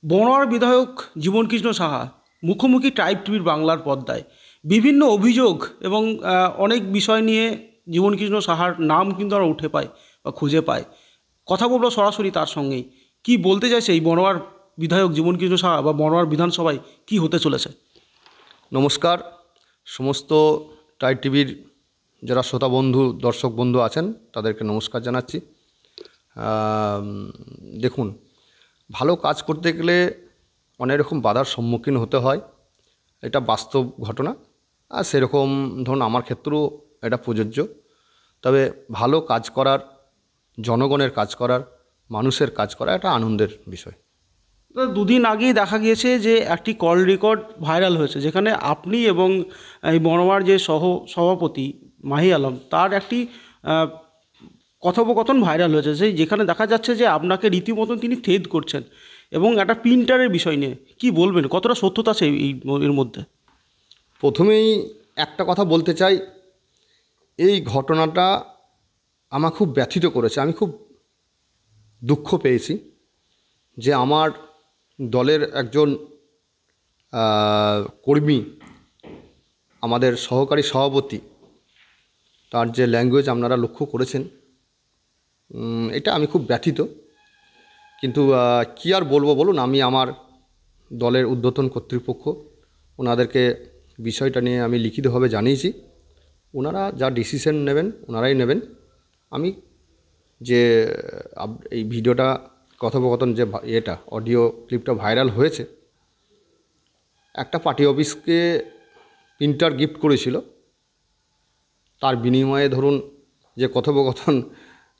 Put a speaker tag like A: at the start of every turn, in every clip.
A: বনোয়ার বিধায়ক জীবনকৃষ্ণ সাহা মুখোমুখি ট্রাইব টিভির বাংলার পর্দায় বিভিন্ন অভিযোগ এবং অনেক বিষয় নিয়ে জীবনকৃষ্ণ সাহার নাম কিন্তু আমরা উঠে পাই বা খুঁজে পাই। কথা বলবো সরাসরি তার সঙ্গেই। কি বলতে চাইছে এই বনোয়ার বিধায়ক জীবনকৃষ্ণ সাহা বা বনোয়ার বিধানসভায় কি হতে চলেছে?
B: নমস্কার, সমস্ত ট্রাইব টিভির যারা শ্রোতা বন্ধু দর্শক বন্ধু আছেন তাদেরকে নমস্কার জানাচ্ছি। দেখুন, ভালো কাজ করতে গেলে অনেক রকম বাধার সম্মুখীন হতে হয়, এটা বাস্তব ঘটনা। আর সেরকম ধরুন আমার ক্ষেত্রেও এটা প্রযোজ্য। তবে ভালো কাজ করার, জনগণের কাজ করার, মানুষের কাজ করা এটা আনন্দের বিষয়।
A: দুদিন আগেই দেখা গিয়েছে যে একটি কল রেকর্ড ভাইরাল হয়েছে, যেখানে আপনি এবং এই বনোয়ার যে সভাপতি মাহি আলম তার একটি কথোপকথন ভাইরাল হয়েছে, যেখানে দেখা যাচ্ছে যে আপনাকে রীতিমতন তিনি থেদ করছেন এবং একটা প্রিন্টারের বিষয় নিয়ে কি বলবেন, কতটা সত্যতা আছে এর মধ্যে?
B: প্রথমেই একটা কথা বলতে চাই, এই ঘটনাটা আমার খুব ব্যথিত করেছে। আমি খুব দুঃখ পেয়েছি যে আমার দলের একজন কর্মী, আমাদের সহকারী সভাপতি, তার যে ল্যাঙ্গুয়েজ আপনারা লক্ষ্য করেছেন, এটা আমি খুব ব্যথিত। কিন্তু কী আর বলবো বলুন, আমি আমার দলের ঊর্ধ্বতন কর্তৃপক্ষ ওনাদেরকে বিষয়টা নিয়ে আমি লিখিতভাবে জানিয়েছি। ওনারা যা ডিসিশন নেবেন ওনারাই নেবেন। আমি যে এই ভিডিওটা কথোপকথন যে এটা অডিও ক্লিপটা ভাইরাল হয়েছে, একটা পার্টি অফিসকে প্রিন্টার গিফট করেছিল, তার বিনিময়ে ধরুন যে কথোপকথন,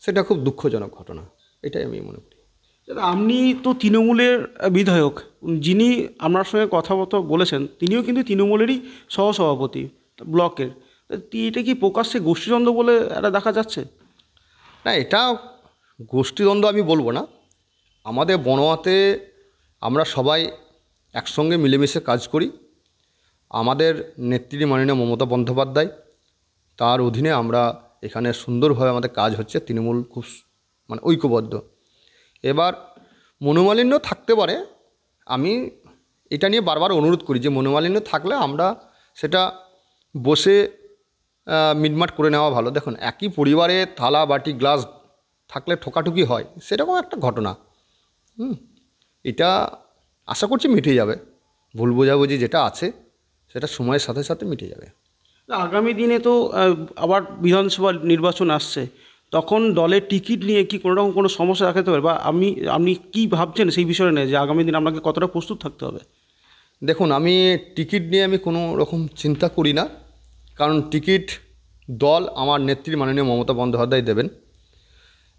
B: সেটা খুব দুঃখজনক ঘটনা, এটাই আমি মনে করি।
A: আপনি তো তৃণমূলের বিধায়ক, যিনি আপনার সঙ্গে কথাবার্তা বলেছেন তিনিও কিন্তু তৃণমূলেরই সহসভাপতি ব্লকের। এটা কি প্রকাশ্যে গোষ্ঠীদ্বন্দ্ব বলে এটা দেখা যাচ্ছে?
B: না, এটা গোষ্ঠীদ্বন্দ্ব আমি বলবো না। আমাদের বনোয়াতে আমরা সবাই একসঙ্গে মিলেমিশে কাজ করি। আমাদের নেত্রী মাননীয় মমতা বন্দ্যোপাধ্যায়, তার অধীনে আমরা এখানে সুন্দরভাবে আমাদের কাজ হচ্ছে। তৃণমূল খুব ঐক্যবদ্ধ। এবার মনোমালিন্য থাকতে পারে, আমি এটা নিয়ে বারবার অনুরোধ করি যে মনোমালিন্য থাকলে আমরা সেটা বসে মিটমাট করে নেওয়া ভালো। দেখুন, একই পরিবারে থালা বাটি গ্লাস থাকলে ঠোকাঠুকি হয়, সেরকম একটা ঘটনা। এটা আশা করছি মিটে যাবে। ভুল বোঝাবুঝি যেটা আছে সেটা সময়ের সাথে সাথে মিটে যাবে।
A: আগামী দিনে তো আবার বিধানসভা নির্বাচন আসছে, তখন দলের টিকিট নিয়ে কি কোনো রকম কোনো সমস্যা দেখাতে পারে, বা আপনি কি ভাবছেন সেই বিষয়ে নিয়ে, যে আগামী দিনে আপনাকে কতটা প্রস্তুত থাকতে হবে?
B: দেখুন, আমি টিকিট নিয়ে আমি কোনো রকম চিন্তা করি না, কারণ টিকিট দল আমার নেত্রী মাননীয় মমতা বন্দ্যোপাধ্যায় দেবেন।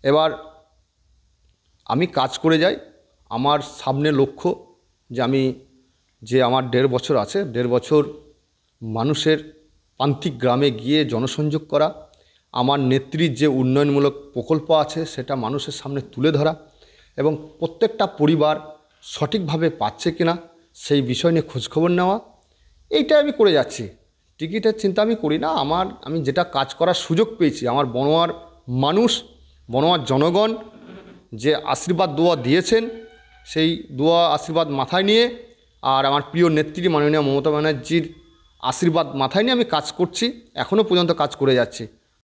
B: এবার আমি কাজ করে যাই। আমার সামনে লক্ষ্য যে আমি আমার 1.5 বছর আছে, 1.5 বছর মানুষের প্রান্তিক গ্রামে গিয়ে জনসংযোগ করা, আমার নেত্রীর যে উন্নয়নমূলক প্রকল্প আছে সেটা মানুষের সামনে তুলে ধরা, এবং প্রত্যেকটা পরিবার সঠিকভাবে পাচ্ছে কিনা সেই বিষয় নিয়ে খোঁজখবর নেওয়া। এইটাই আমি করে যাচ্ছি। টিকিটের চিন্তা আমি করি না। আমি যেটা কাজ করার সুযোগ পেয়েছি, আমার বনোয়ার মানুষ, বনোয়ার জনগণ যে আশীর্বাদ দোয়া দিয়েছেন, সেই দোয়া আশীর্বাদ মাথায় নিয়ে, আর আমার প্রিয় নেত্রী মাননীয় মমতা ব্যানার্জির আশীর্বাদ মাথায় নিয়ে আমি কাজ করছি, এখনও পর্যন্ত কাজ করে যাচ্ছি।